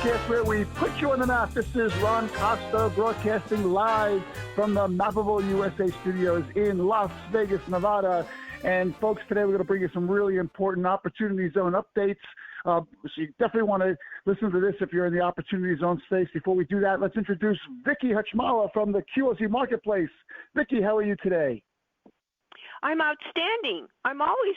podcast where we put you on the map. This is Ron Costa broadcasting live from the Mappable USA studios in Las Vegas, Nevada. And folks, today we're going to bring you some really important Opportunity Zone updates. So you definitely want to listen to this if you're in the Opportunity Zone space. Before we do that, let's introduce Vicky Hutchmala from the QOZ Marketplace. Vicky, how are you today? I'm outstanding. I'm always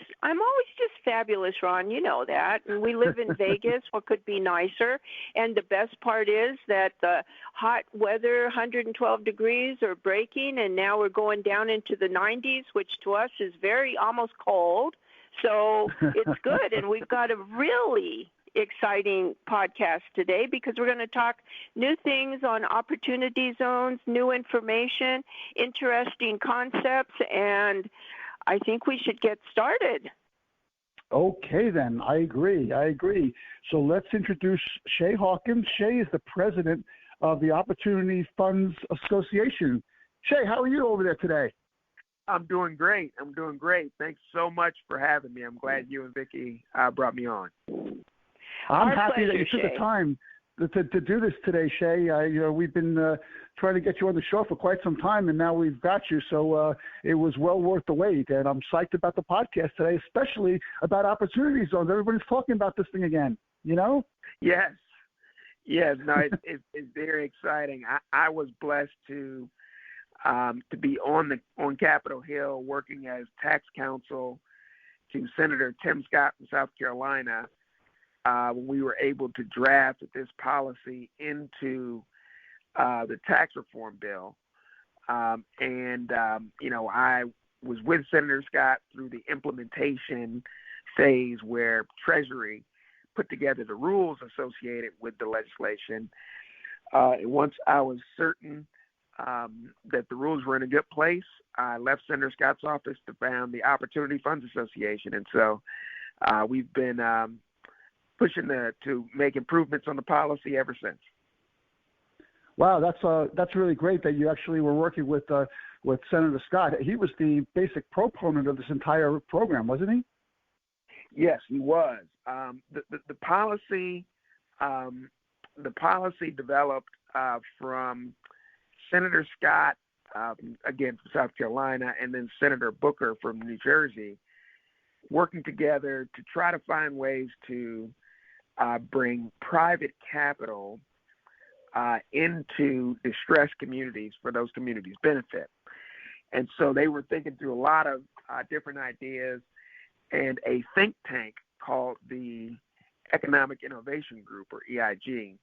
just fabulous, Ron. You know that. And we live in Vegas. What could be nicer? And the best part is that the hot weather, 112 degrees, are breaking, and now we're going down into the 90s, which to us is very almost cold. So it's good. And we've got a really exciting podcast today because we're going to talk new things on opportunity zones, new information, interesting concepts, and I think we should get started. Okay, then. I agree. So let's introduce Shay Hawkins. Shay is the president of the Opportunity Funds Association. Shay, how are you over there today? I'm doing great. Thanks so much for having me. I'm glad you and Vicky brought me on. I'm Our happy pleasure, that you took the time to do this today, Shay. We've been trying to get you on the show for quite some time, and now we've got you. So it was well worth the wait, and I'm psyched about the podcast today, especially about Opportunity Zones. Everybody's talking about this thing again, you know? Yes. No, it's very exciting. I was blessed to be on Capitol Hill working as tax counsel to Senator Tim Scott from South Carolina. When we were able to draft this policy into the tax reform bill. I was with Senator Scott through the implementation phase where Treasury put together the rules associated with the legislation. And once I was certain that the rules were in a good place, I left Senator Scott's office to found the Opportunity Funds Association. And so we've been pushing to make improvements on the policy ever since. Wow, that's really great that you actually were working with Senator Scott. He was the basic proponent of this entire program, wasn't he? Yes, he was. The policy developed from Senator Scott, again from South Carolina, and then Senator Booker from New Jersey, working together to try to find ways to bring private capital into distressed communities for those communities' benefit. And so they were thinking through a lot of different ideas, and a think tank called the Economic Innovation Group, or EIG,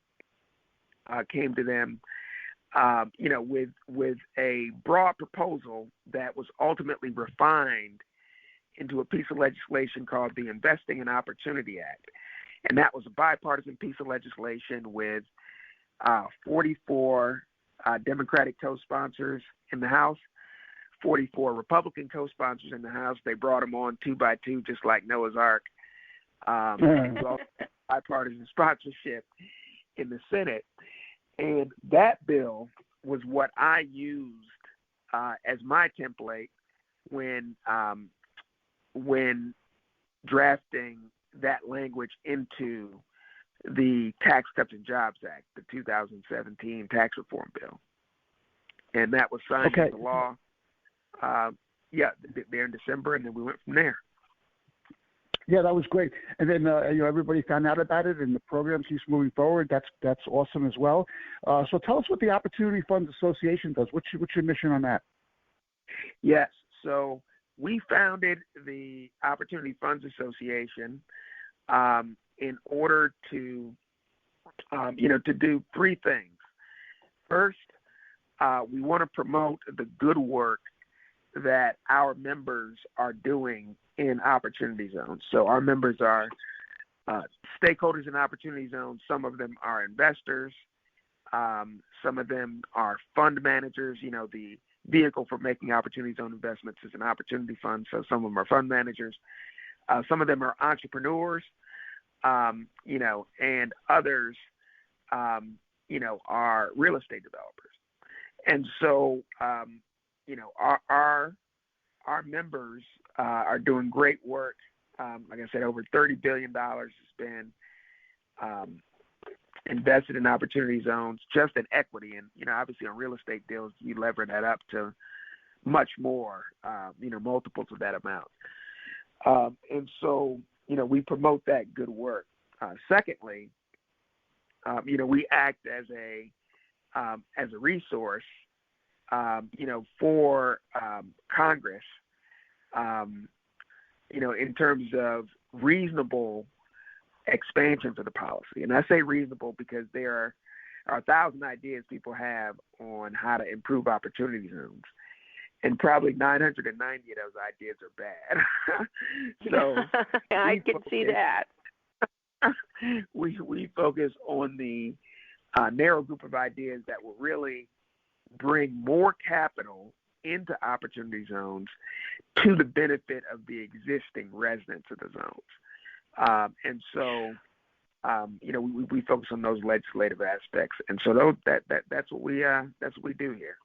came to them with a broad proposal that was ultimately refined into a piece of legislation called the Investing in Opportunity Act. And that was a bipartisan piece of legislation with 44 Democratic co-sponsors in the House, 44 Republican co-sponsors in the House. They brought them on two by two, just like Noah's Ark. And it was also bipartisan sponsorship in the Senate. And that bill was what I used as my template when drafting that language into the Tax Cuts and Jobs Act, the 2017 tax reform bill. And that was signed into law, there in December, and then we went from there. Yeah, that was great. And then everybody found out about it, and the program keeps moving forward. That's awesome as well. So tell us what the Opportunity Funds Association does. What's your mission on that? Yes. So we founded the Opportunity Funds Association in order to do three things. First, we want to promote the good work that our members are doing in Opportunity Zones. So our members are stakeholders in Opportunity Zones. Some of them are investors. Some of them are fund managers. The vehicle for making Opportunity Zone investments is an opportunity fund, so some of them are fund managers. Some of them are entrepreneurs, and others, are real estate developers. And so, our members are doing great work. Like I said, over $30 billion has been invested in opportunity zones just in equity. And, obviously on real estate deals, you lever that up to much more, multiples of that amount. And so, we promote that good work. Secondly, we act as a resource, for Congress, in terms of reasonable expansion for the policy. And I say reasonable because there are 1,000 ideas people have on how to improve opportunity zones. And probably 990 of those ideas are bad. So I can see that. We focus on the narrow group of ideas that will really bring more capital into opportunity zones to the benefit of the existing residents of the zones. And so, we focus on those legislative aspects. And so that's what we do here.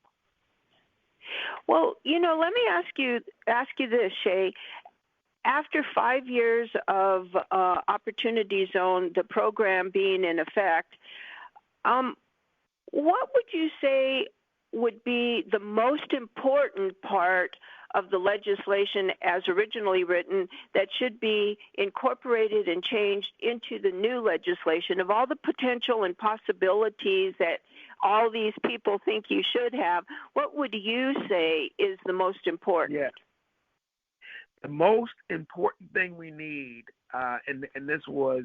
Well, let me ask you this, Shay. After 5 years of Opportunity Zone, the program being in effect, what would you say would be the most important part of the legislation as originally written that should be incorporated and changed into the new legislation? Of all the potential and possibilities that all these people think you should have, what would you say is the most important? Yeah. The most important thing we need, and this was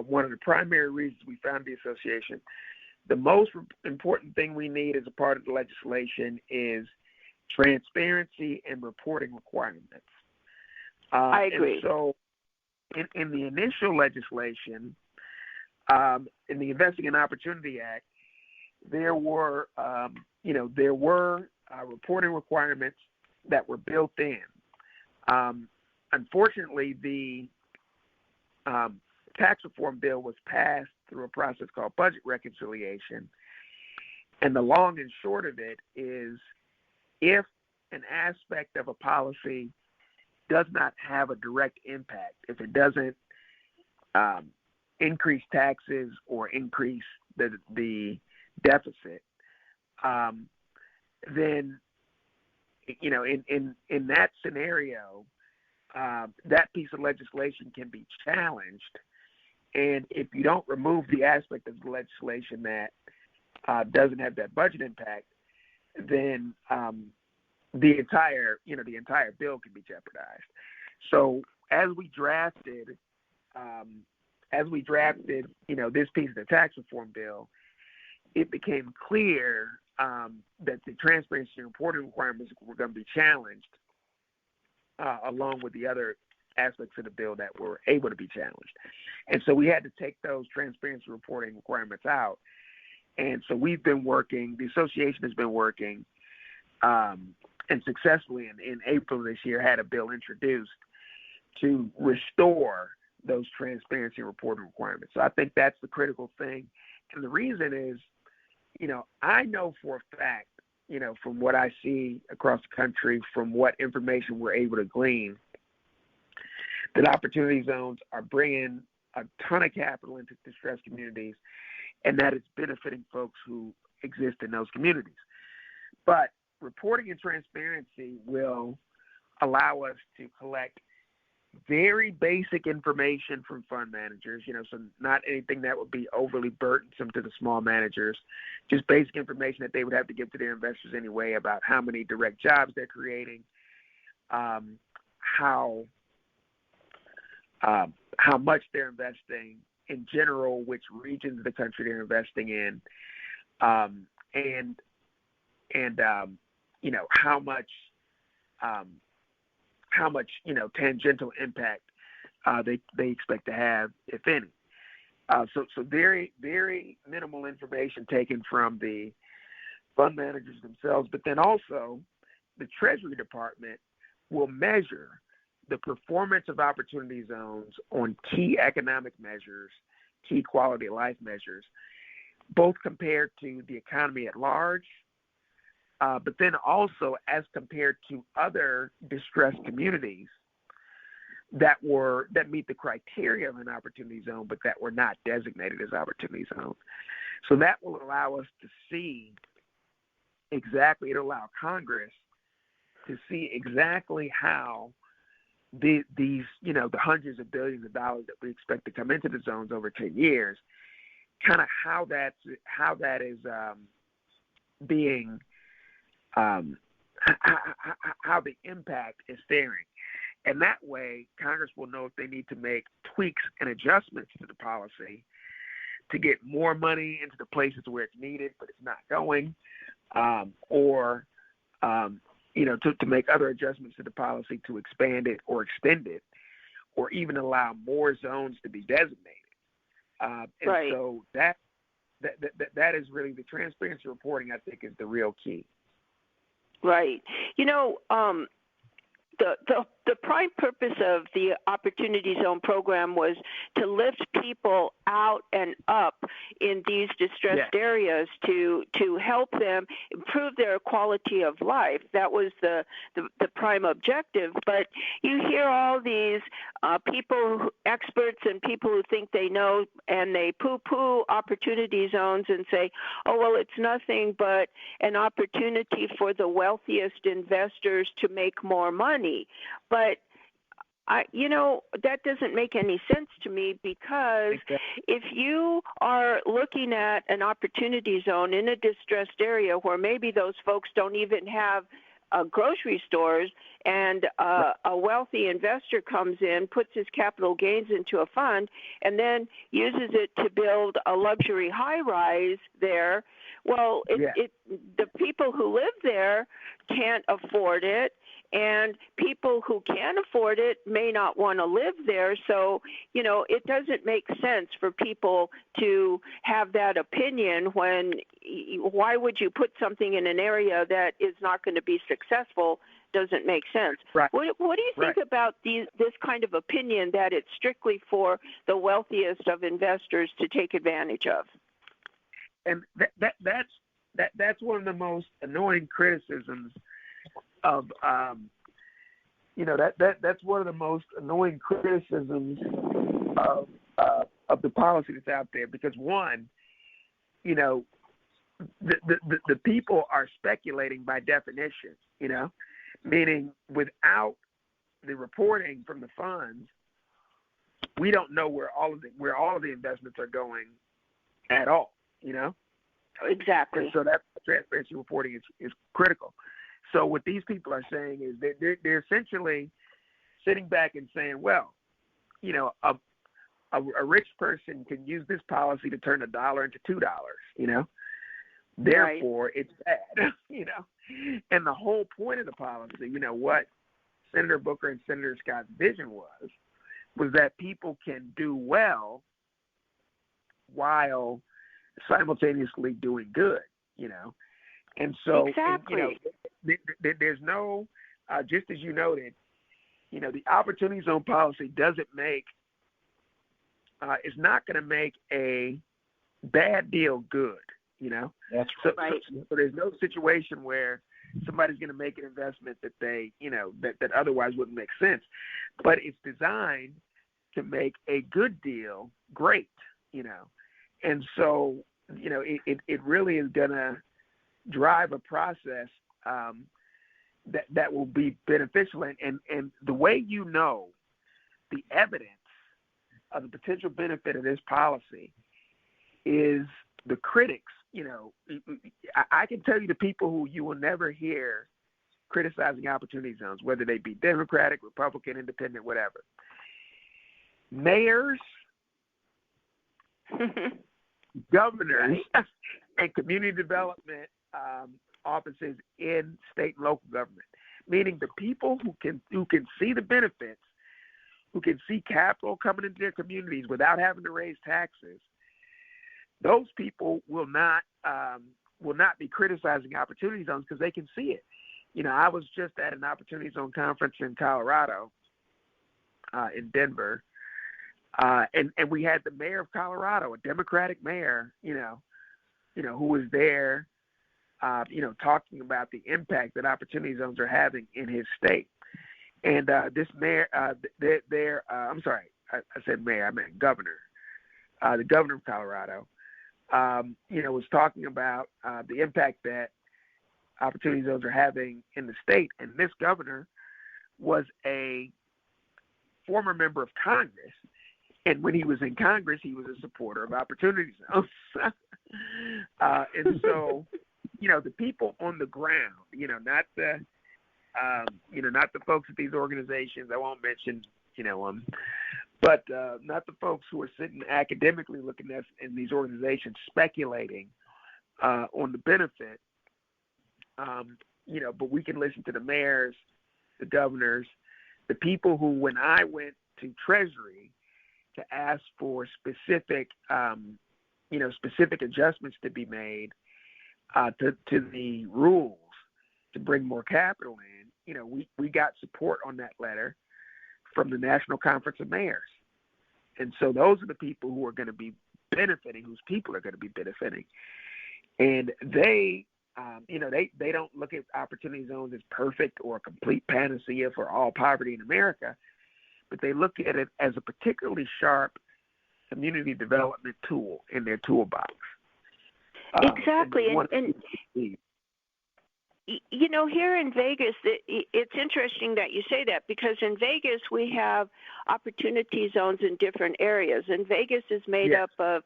one of the primary reasons we founded the association, the most important thing we need as a part of the legislation is transparency and reporting requirements. I agree. And so in the initial legislation, in the Investing in Opportunity Act, there were reporting requirements that were built in. Unfortunately, the tax reform bill was passed through a process called budget reconciliation. And the long and short of it is, if an aspect of a policy does not have a direct impact, if it doesn't increase taxes or increase the deficit, then in that scenario, that piece of legislation can be challenged. And if you don't remove the aspect of the legislation that doesn't have that budget impact, then the entire bill can be jeopardized. So as we drafted this piece of the tax reform bill, it became clear that the transparency and reporting requirements were going to be challenged, along with the other aspects of the bill that were able to be challenged. And so we had to take those transparency reporting requirements out. And so we've been working, the association has been working, and successfully in April this year had a bill introduced to restore those transparency reporting requirements. So I think that's the critical thing. And the reason is, I know for a fact, from what I see across the country, from what information we're able to glean, that opportunity zones are bringing a ton of capital into distressed communities, and that it's benefiting folks who exist in those communities. But reporting and transparency will allow us to collect very basic information from fund managers, so not anything that would be overly burdensome to the small managers, just basic information that they would have to give to their investors anyway about how many direct jobs they're creating, how much they're investing in general, which regions of the country they're investing in, and how much tangential impact they expect to have, if any. So very, very minimal information taken from the fund managers themselves, but then also the Treasury Department will measure the performance of opportunity zones on key economic measures, key quality of life measures, both compared to the economy at large, but then also as compared to other distressed communities, that meet the criteria of an opportunity zone, but that were not designated as opportunity zones. So that will allow us to see exactly, it'll allow Congress to see exactly how these, the hundreds of billions of dollars that we expect to come into the zones over 10 years, kind of how that is being, how the impact is faring. And that way, Congress will know if they need to make tweaks and adjustments to the policy to get more money into the places where it's needed, but it's not going, or to make other adjustments to the policy to expand it or extend it, or even allow more zones to be designated. Right. So that is really the transparency reporting, I think, is the real key. Right. The prime purpose of the Opportunity Zone program was to lift people out and up in these distressed areas to help them improve their quality of life. That was the prime objective. But you hear all these people, experts and people who think they know, and they poo-poo opportunity zones and say, oh, well, it's nothing but an opportunity for the wealthiest investors to make more money. But that doesn't make any sense to me, because if you are looking at an opportunity zone in a distressed area where maybe those folks don't even have grocery stores, and a wealthy investor comes in, puts his capital gains into a fund, and then uses it to build a luxury high-rise there, well, the people who live there can't afford it, and people who can afford it may not want to live there. So, it doesn't make sense for people to have that opinion why would you put something in an area that is not going to be successful? Doesn't make sense. Right. What do you think about this kind of opinion that it's strictly for the wealthiest of investors to take advantage of? And that's one of the most annoying criticisms of that's one of the most annoying criticisms of the policy that's out there, because one, the people are speculating by definition, meaning without the reporting from the funds, we don't know where all of the investments are going at all, Exactly. And so that transparency reporting is critical. So what these people are saying is they're essentially sitting back and saying, well, a rich person can use this policy to turn $1 into $2, Therefore, it's bad, And the whole point of the policy, what Senator Booker and Senator Scott's vision was that people can do well while simultaneously doing good, And so, exactly. there's no, just as you noted, the Opportunity Zone policy doesn't make, it's not going to make a bad deal good, That's right. So there's no situation where somebody's going to make an investment that they, that otherwise wouldn't make sense. But it's designed to make a good deal great, And so, it really is going to drive a process that will be beneficial. And the way the evidence of the potential benefit of this policy is the critics. I can tell you the people who you will never hear criticizing opportunity zones, whether they be Democratic, Republican, Independent, whatever. Mayors, governors, and community development offices in state and local government, meaning the people who can see the benefits, who can see capital coming into their communities without having to raise taxes. Those people will not be criticizing opportunity zones because they can see it. I was just at an opportunity zone conference in Colorado, in Denver, and we had the mayor of Colorado, a Democratic mayor, who was there, talking about the impact that opportunity zones are having in his state. And this mayor, I'm sorry, I said mayor, I meant governor. The governor of Colorado, was talking about the impact that opportunity zones are having in the state. And this governor was a former member of Congress. And when he was in Congress, he was a supporter of opportunity zones. And so, the people on the ground, not the folks at these organizations, I won't mention, them, but not the folks who are sitting academically looking at in these organizations speculating on the benefit. But we can listen to the mayors, the governors, the people who, when I went to Treasury to ask for specific adjustments to be made to the rules to bring more capital in, we got support on that letter from the National Conference of Mayors. And so those are the people who are going to be benefiting, whose people are going to be benefiting. And they don't look at opportunity zones as perfect or a complete panacea for all poverty in America, but they look at it as a particularly sharp community development tool in their toolbox. Exactly. Here in Vegas, it's interesting that you say that, because in Vegas we have opportunity zones in different areas. And Vegas is made up of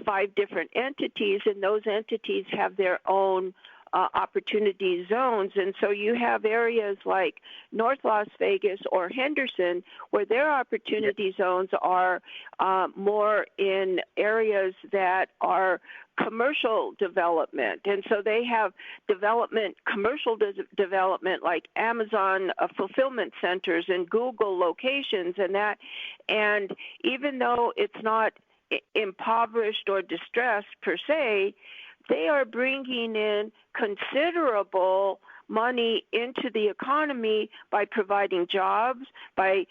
5 different entities, and those entities have their own opportunity zones. And so you have areas like North Las Vegas or Henderson where their opportunity zones are more in areas that are commercial development. And so they have commercial development like Amazon fulfillment centers and Google locations and that. And even though it's not impoverished or distressed per se, they are bringing in considerable money into the economy by providing jobs, by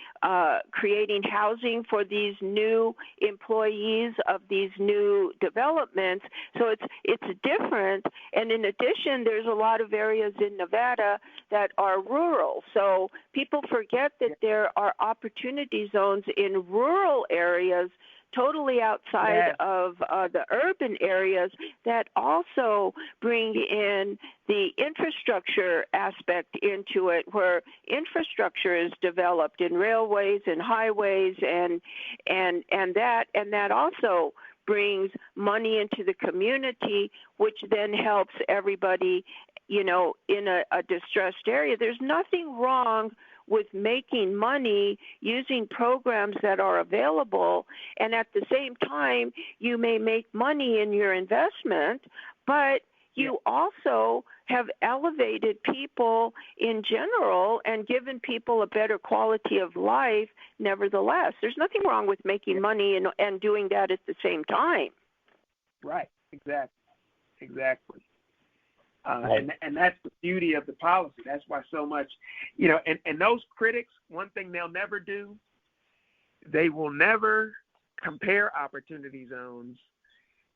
creating housing for these new employees of these new developments. So it's different. And in addition, there's a lot of areas in Nevada that are rural. So people forget that there are opportunity zones in rural areas totally outside of the urban areas that also bring in the infrastructure aspect into it, where infrastructure is developed in railways and highways and that also brings money into the community, which then helps everybody, in a distressed area. There's nothing wrong with making money using programs that are available, and at the same time you may make money in your investment, but you also have elevated people in general and given people a better quality of life nevertheless. There's nothing wrong with making money and doing that at the same time. Right, exactly. And that's the beauty of the policy. That's why so much, and those critics, one thing they'll never do, they will never compare opportunity zones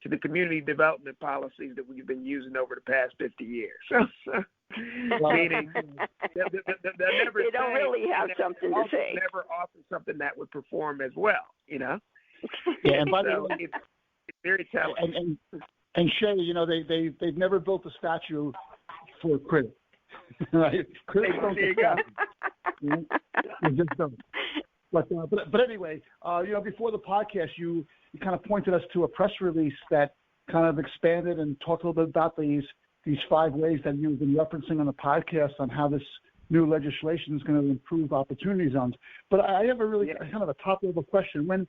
to the community development policies that we've been using over the past 50 years. Meaning, they'll never they don't really have something to say. Never offer something that would perform as well, Yeah, and by the way, it's very telling. And Shay, they've never built a statue for critics, right? Critics don't get statues. They just don't. But anyway, before the podcast, you kind of pointed us to a press release that kind of expanded and talked a little bit about these 5 ways that you've been referencing on the podcast on how this new legislation is going to improve opportunity zones. But I have a really kind of a top level question. When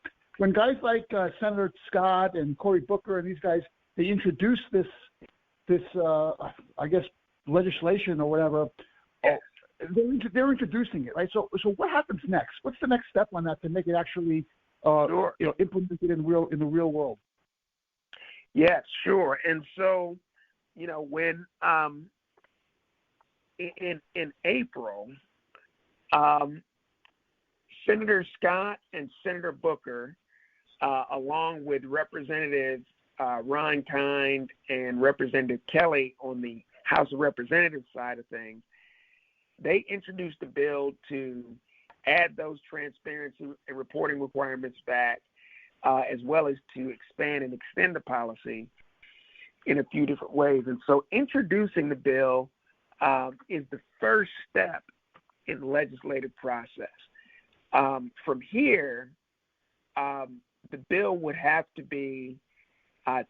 guys like Senator Scott and Cory Booker and these guys, they introduced this I guess legislation or whatever. They're introducing it, right? So what happens next? What's the next step on that to make it actually implemented in the real world? Yes, sure. And so, when in April, Senator Scott and Senator Booker, along with Representative Ron Kind and Representative Kelly on the House of Representatives side of things, they introduced a bill to add those transparency and reporting requirements back, as well as to expand and extend the policy in a few different ways. And so introducing the bill is the first step in the legislative process. From here, the bill would have to be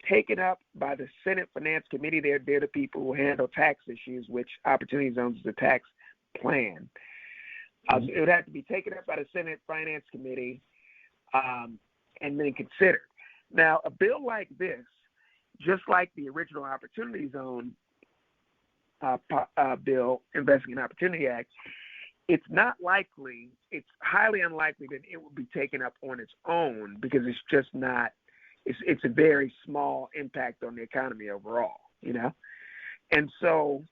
taken up by the Senate Finance Committee. They're the people who handle tax issues, which Opportunity Zones is a tax plan. So it would have to be taken up by the Senate Finance Committee and then considered. Now, a bill like this, just like the original Opportunity Zone bill, Investing in Opportunity Act, it's highly unlikely that it will be taken up on its own, because it's just not, it's a very small impact on the economy overall, And so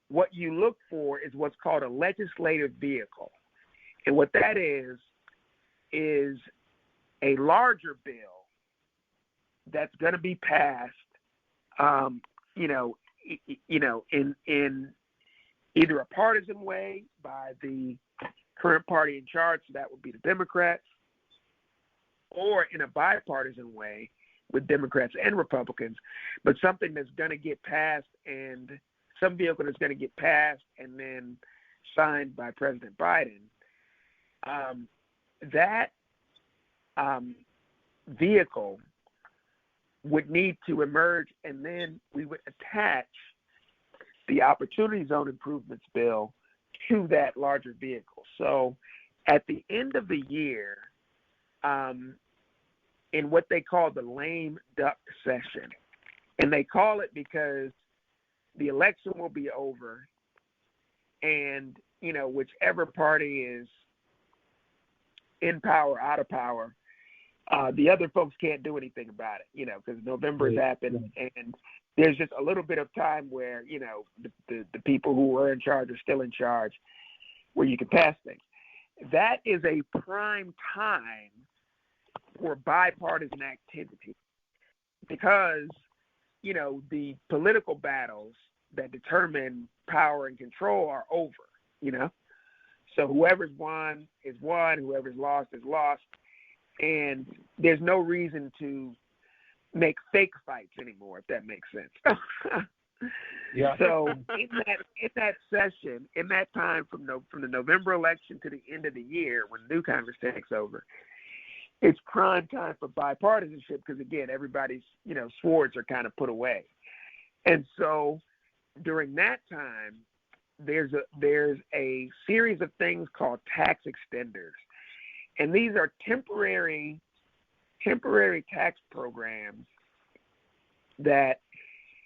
what you look for is what's called a legislative vehicle. And what that is a larger bill that's going to be passed, in either a partisan way by the current party in charge, so that would be the Democrats, or in a bipartisan way with Democrats and Republicans, but something that's going to get passed, and some vehicle that's going to get passed and then signed by President Biden. That vehicle would need to emerge, and then we would attach the Opportunity Zone Improvements Bill to that larger vehicle. So at the end of the year, in what they call the lame duck session, and they call it because the election will be over, and, whichever party is in power, out of power, the other folks can't do anything about it, because November has happened, and there's just a little bit of time where, the people who were in charge are still in charge, where you can pass things. That is a prime time for bipartisan activity, because, the political battles that determine power and control are over, So whoever's won is won, whoever's lost is lost, and there's no reason to make fake fights anymore, if that makes sense. Yeah. So in that session, in that time from the November election to the end of the year, when the new Congress takes over, it's prime time for bipartisanship, because again, everybody's swords are kind of put away, and so during that time, there's a series of things called tax extenders, and these are temporary tax programs that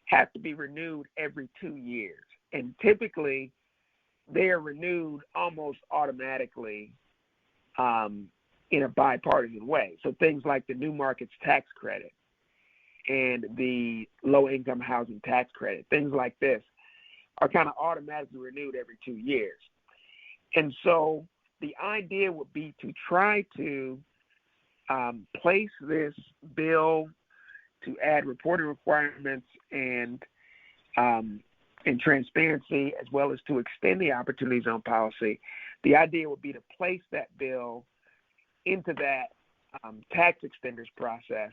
have to be renewed every 2 years. And typically they are renewed almost automatically in a bipartisan way. So things like the New Markets Tax Credit and the Low-Income Housing Tax Credit, things like this, are kind of automatically renewed every 2 years. And so the idea would be to try to place this bill to add reporting requirements and transparency, as well as to extend the Opportunity Zone policy. The idea would be to place that bill into that tax extenders process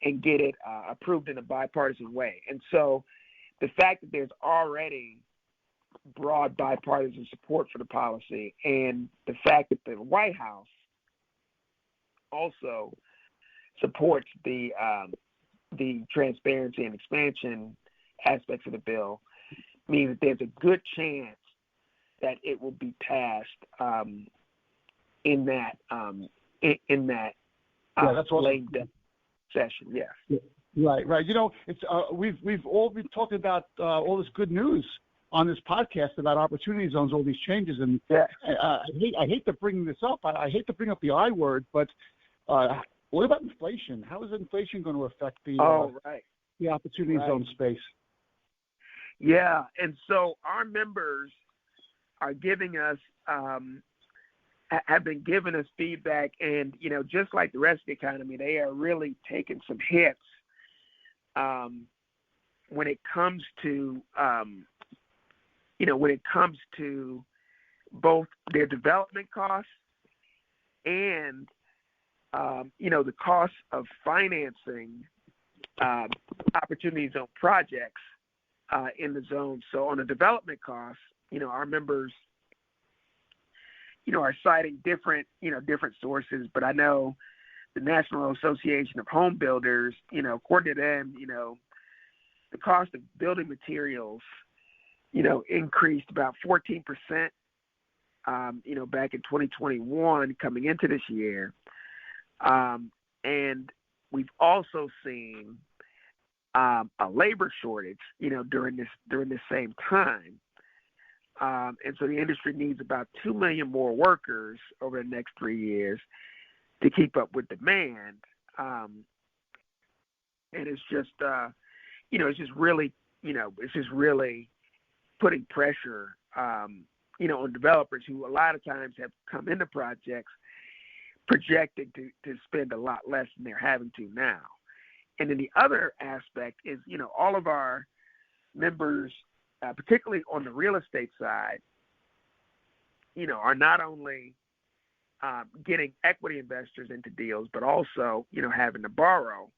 and get it approved in a bipartisan way. And so the fact that there's already broad bipartisan support for the policy, and the fact that the White House also supports the transparency and expansion aspects of the bill, means that there's a good chance that it will be passed in that that's awesome. late session. Yeah. Right. It's we've talked about all this good news on this podcast about opportunity zones, all these changes, and I hate to bring this up. I hate to bring up the I word, but what about inflation? How is inflation going to affect the opportunity zone space? Yeah, and so our members are giving us have been giving us feedback, and just like the rest of the economy, they are really taking some hits when it comes to both their development costs and the cost of financing opportunity zone projects in the zone. So on the development costs, our members, are citing different sources, but I know the National Association of Home Builders, according to them, the cost of building materials, increased about 14%, back in 2021 coming into this year. And we've also seen a labor shortage, during this same time. And so the industry needs about 2 million more workers over the next 3 years to keep up with demand. And it's just, it's just really putting pressure, on developers who a lot of times have come into projects projecting to spend a lot less than they're having to now. And then the other aspect is, all of our members, particularly on the real estate side, are not only getting equity investors into deals, but also, having to borrow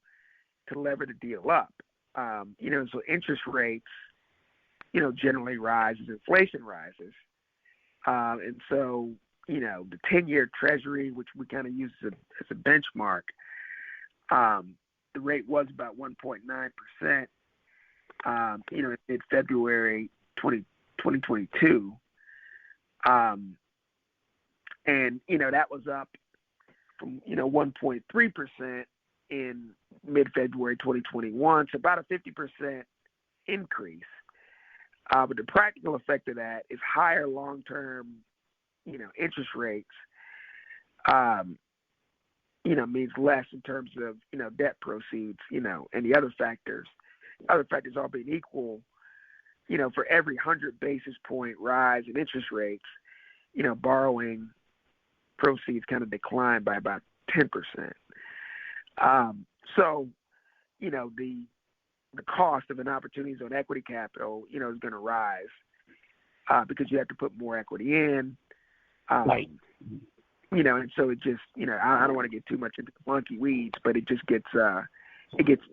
to lever the deal up. So interest rates, generally rise as inflation rises. And so, the 10-year Treasury, which we kind of use as a benchmark, the rate was about 1.9%, in February 2022. And, that was up from, 1.3% in mid-February 2021. So about a 50% increase. But the practical effect of that is higher long-term, interest rates, means less in terms of, debt proceeds, and the other factors all being equal, for every 100 basis point rise in interest rates, borrowing proceeds kind of decline by about 10%. So, the cost of an opportunity zone equity capital, is going to rise because you have to put more equity in. Right. And so it just, I don't want to get too much into the monkey weeds, but it just gets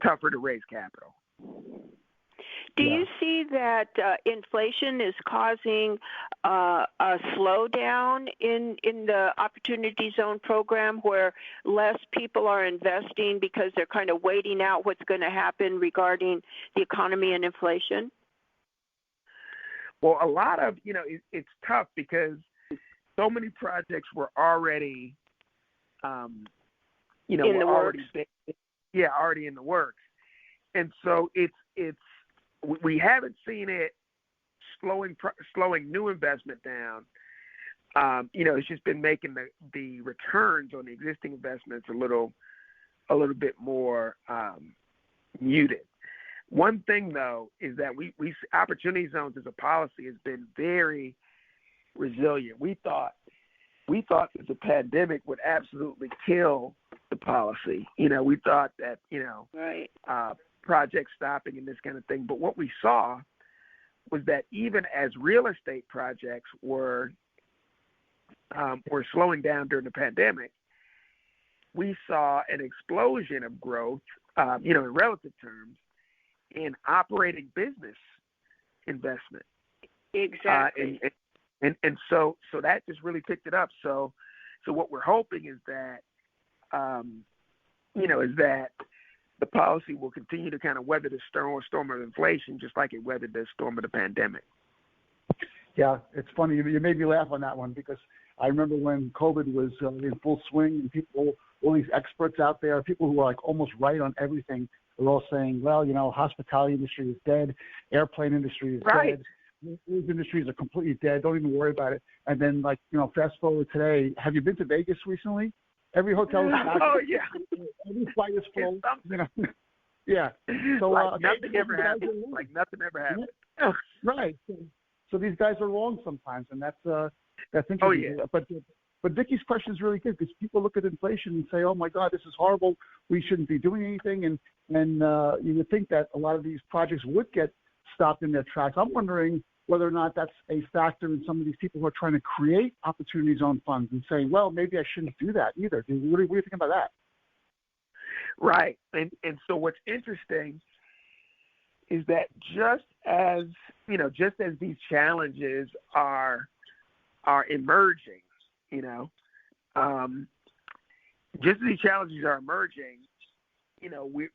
tougher to raise capital. Do you see that inflation is causing a slowdown in the Opportunity Zone program where less people are investing because they're kind of waiting out what's going to happen regarding the economy and inflation? Well, a lot of, it's tough because so many projects were already, already in the works. And so we haven't seen it slowing new investment down. It's just been making the returns on the existing investments a little bit more muted. One thing though is that we Opportunity Zones as a policy has been very resilient. We thought that the pandemic would absolutely kill the policy. We thought that right. Project stopping and this kind of thing. But what we saw was that even as real estate projects were slowing down during the pandemic, we saw an explosion of growth, in relative terms, in operating business investment. Exactly. And so that just really picked it up. So what we're hoping is that, is that the policy will continue to kind of weather the storm of inflation, just like it weathered the storm of the pandemic. Yeah, it's funny. You made me laugh on that one because I remember when COVID was in full swing and people, all these experts out there, people who are like almost right on everything, were all saying, well, hospitality industry is dead, airplane industry is dead, these industries are completely dead, don't even worry about it. And then, fast forward today, have you been to Vegas recently? Every hotel is packed. Oh, yeah. Every flight is full. Yeah. So nothing ever happened. Like nothing ever happened. Yeah, right. So these guys are wrong sometimes, and that's interesting. Oh, yeah. But Vicky's question is really good because people look at inflation and say, "Oh my God, this is horrible. We shouldn't be doing anything." And you would think that a lot of these projects would get stopped in their tracks. I'm wondering whether or not that's a factor in some of these people who are trying to create opportunity zone funds and saying, well, maybe I shouldn't do that either. What do you think about that? Right. And so what's interesting is that just as these challenges are emerging, just as these challenges are emerging,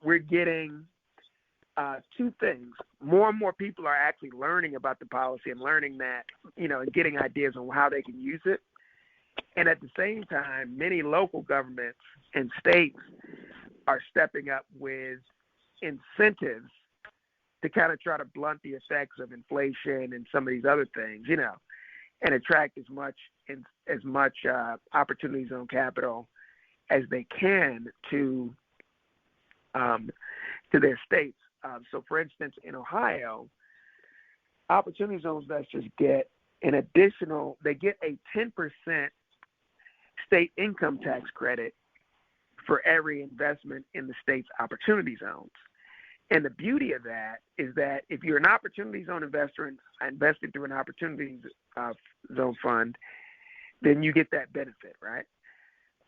we're getting two things. More and more people are actually learning about the policy and learning that, and getting ideas on how they can use it. And at the same time, many local governments and states are stepping up with incentives to kind of try to blunt the effects of inflation and some of these other things, and attract as much opportunity zone capital as they can to their states. So, for instance, in Ohio, opportunity zone investors get a 10% state income tax credit for every investment in the state's opportunity zones. And the beauty of that is that if you're an opportunity zone investor and invested through an opportunity zone fund, then you get that benefit, right?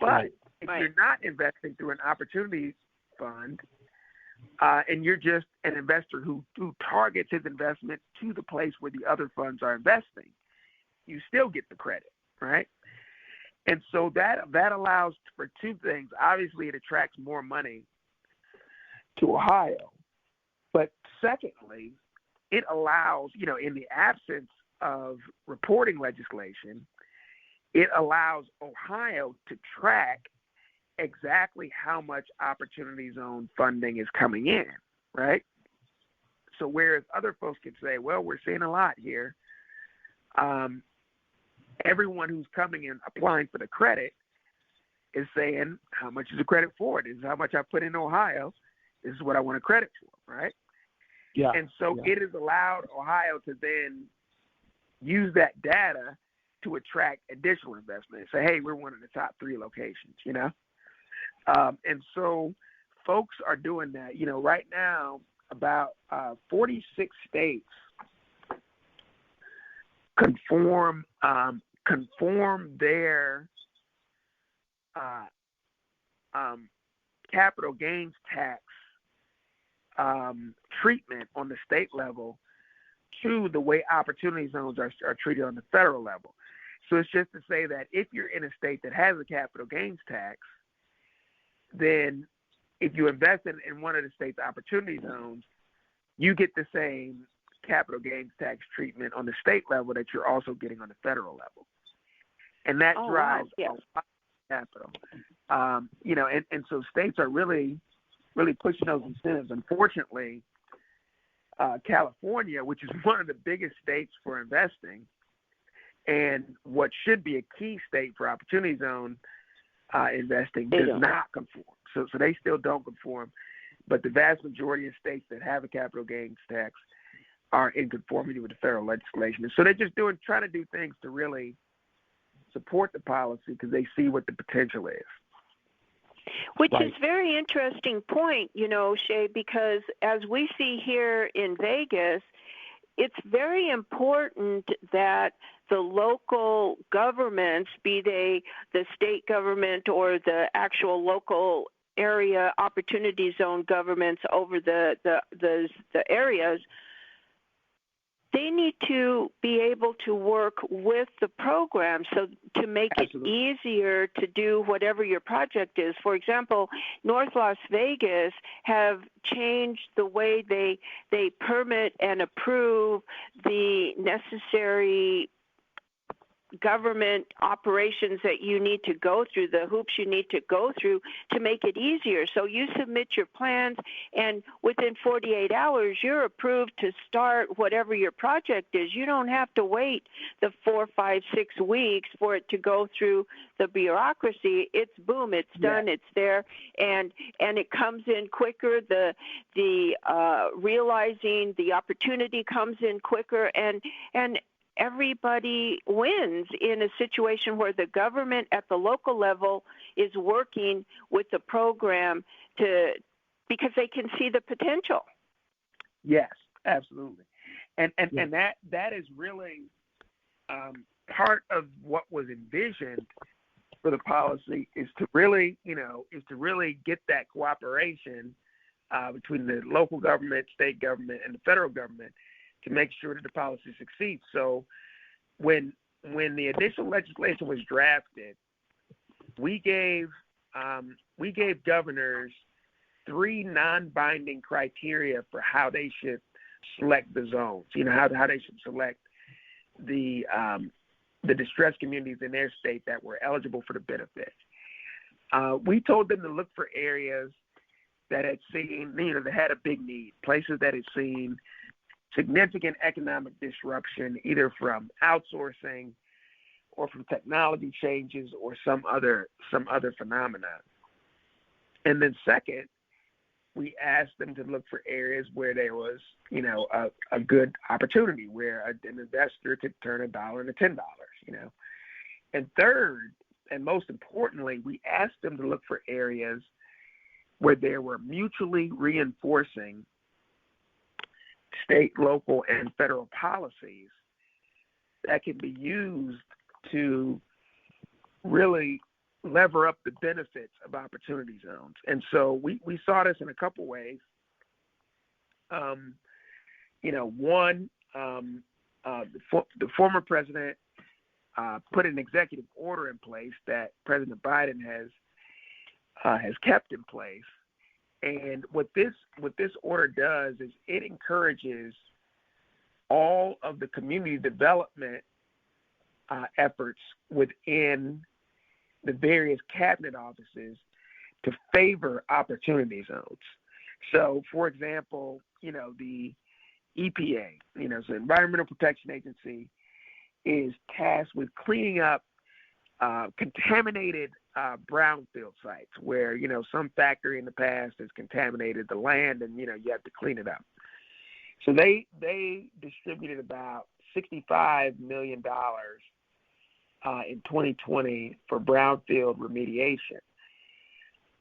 But if you're not investing through an opportunity fund, and you're just an investor who targets his investment to the place where the other funds are investing, you still get the credit, right? And so that allows for two things. Obviously, it attracts more money to Ohio. But secondly, it allows, in the absence of reporting legislation, it allows Ohio to track exactly how much opportunity zone funding is coming in, right? So whereas other folks can say, well, we're seeing a lot here, everyone who's coming in applying for the credit is saying, how much is the credit for? This is how much I put in Ohio. This is what I want a credit for, right? Yeah. And so it has allowed Ohio to then use that data to attract additional investment. Say, hey, we're one of the top 3 locations, and so folks are doing that. Right now, about 46 states conform their capital gains tax treatment on the state level to the way opportunity zones are treated on the federal level. So it's just to say that if you're in a state that has a capital gains tax, then if you invest in one of the state's opportunity zones, you get the same capital gains tax treatment on the state level that you're also getting on the federal level. And that drives a lot of capital. And so states are really pushing those incentives. Unfortunately, California, which is one of the biggest states for investing and what should be a key state for opportunity zone investing, does not conform. So they still don't conform. But the vast majority of states that have a capital gains tax are in conformity with the federal legislation. And so they're just trying to do things to really support the policy because they see what the potential is. Which is very interesting point, Shay, because as we see here in Vegas, it's very important that the local governments, be they the state government or the actual local area opportunity zone governments over the areas, they need to be able to work with the program so to make it easier to do whatever your project is. For example, North Las Vegas have changed the way they permit and approve the necessary government operations that you need to go through, the hoops you need to go through to make it easier. So you submit your plans, and within 48 hours, you're approved to start whatever your project is. You don't have to wait the 4, 5, 6 weeks for it to go through the bureaucracy. It's boom, it's done, it's there, and it comes in quicker. The realizing the opportunity comes in quicker, and everybody wins in a situation where the government at the local level is working with the program because they can see the potential. Yes, absolutely. And that is really part of what was envisioned for the policy is to really get that cooperation between the local government, state government, and the federal government to make sure that the policy succeeds. So when the initial legislation was drafted, we gave governors 3 non-binding criteria for how they should select the zones. How they should select the distressed communities in their state that were eligible for the benefit. We told them to look for areas that had seen, that had a big need, places that had seen significant economic disruption, either from outsourcing or from technology changes or some other phenomenon. And then second, we asked them to look for areas where there was, a good opportunity, where an investor could turn $1 into $10, And third, and most importantly, we asked them to look for areas where there were mutually reinforcing state, local, and federal policies that can be used to really lever up the benefits of opportunity zones. And so we saw this in a couple ways. One, the former president put an executive order in place that President Biden has kept in place. And what this order does is it encourages all of the community development efforts within the various cabinet offices to favor opportunity zones. So, for example, the EPA, so Environmental Protection Agency, is tasked with cleaning up contaminated brownfield sites where, some factory in the past has contaminated the land and, you have to clean it up. So they distributed about $65 million in 2020 for brownfield remediation.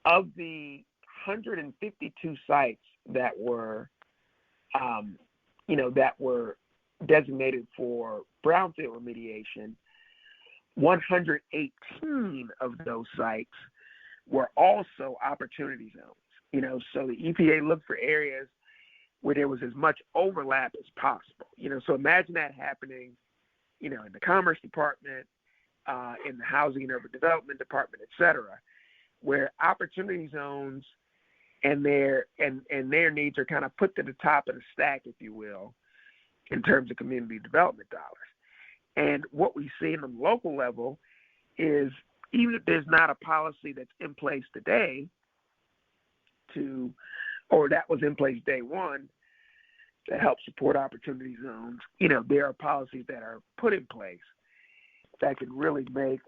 Of the 152 sites that were, designated for brownfield remediation, 118 of those sites were also opportunity zones. So the EPA looked for areas where there was as much overlap as possible. So imagine that happening, in the Commerce Department, in the Housing and Urban Development Department, et cetera, where opportunity zones and their needs are kind of put to the top of the stack, if you will, in terms of community development dollars. And what we see in the local level is, even if there's not a policy that's in place today or that was in place day one to help support opportunity zones, there are policies that are put in place that can really make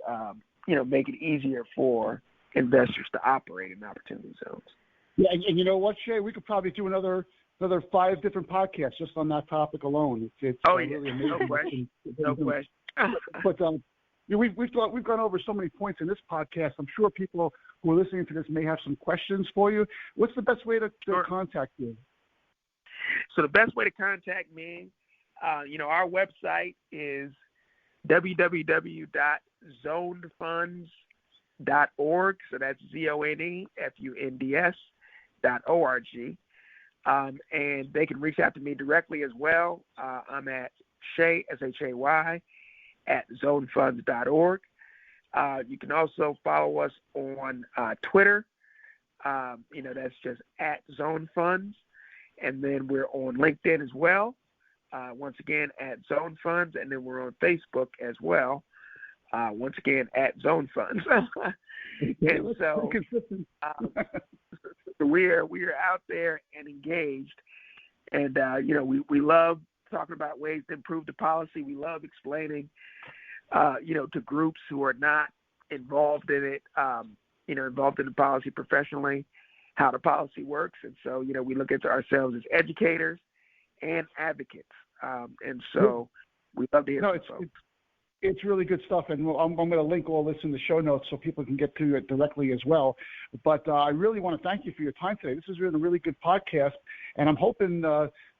it easier for investors to operate in opportunity zones. Yeah, and you know what, Shay? We could probably do another 5 different podcasts just on that topic alone. It's really amazing. No question. But we've gone over so many points in this podcast. I'm sure people who are listening to this may have some questions for you. What's the best way to contact you? So the best way to contact me, our website is www.zonedfunds.org. So that's ZONEFUNDS.org. And they can reach out to me directly as well. I'm at Shay, SHAY, at zonefunds.org. You can also follow us on Twitter. That's just at Zone Funds. And then we're on LinkedIn as well. Once again, at Zone Funds. And then we're on Facebook as well. Once again, at Zone Funds. And so we are out there and engaged. And, we love talking about ways to improve the policy. We love explaining, to groups who are not involved in it, involved in the policy professionally, how the policy works. And so, we look at ourselves as educators and advocates. And so we love to hear from folks. It's really good stuff, and I'm going to link all this in the show notes so people can get to it directly as well. But I really want to thank you for your time today. This has been a really good podcast, and I'm hoping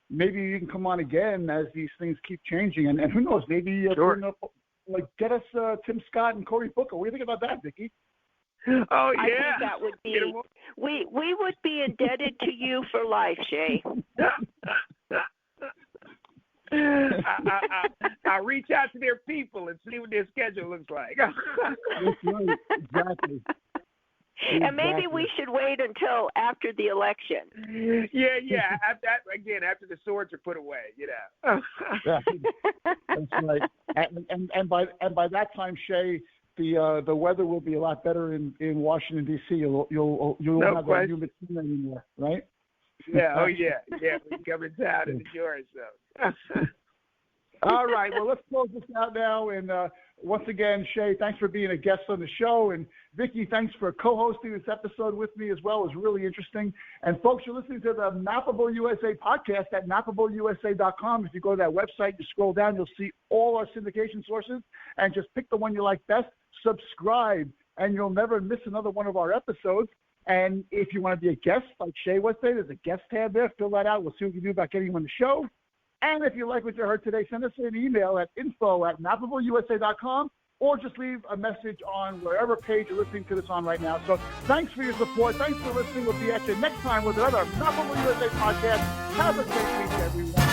maybe you can come on again as these things keep changing. And who knows, maybe Sure. get us Tim Scott and Cory Booker. What do you think about that, Vicki? Oh, yeah. I think that would be, we would be indebted to you for life, Shay. I'll reach out to their people and see what their schedule looks like. That's right. Exactly. And maybe we should wait until after the election. Yeah. After the swords are put away, Yeah, that's right. And by that time, Shay, the weather will be a lot better in Washington D.C. You'll No have that question. humid heat anymore, right? Yeah. Oh, yeah. We come in town and enjoy ourselves. All right. Well, let's close this out now. And once again, Shay, thanks for being a guest on the show. And Vicki, thanks for co-hosting this episode with me as well. It was really interesting. And folks, you're listening to the Mappable USA podcast at mappableiusa.com. If you go to that website, you scroll down, you'll see all our syndication sources, and just pick the one you like best, subscribe, and you'll never miss another one of our episodes. And if you want to be a guest, like Shay was saying, there's a guest tab there. Fill that out. We'll see what we can do about getting you on the show. And if you like what you heard today, send us an email at info@mappableiusa.com, or just leave a message on wherever page you're listening to this on right now. So thanks for your support. Thanks for listening. We'll be at you next time with another Mappable USA podcast. Have a great week, everyone.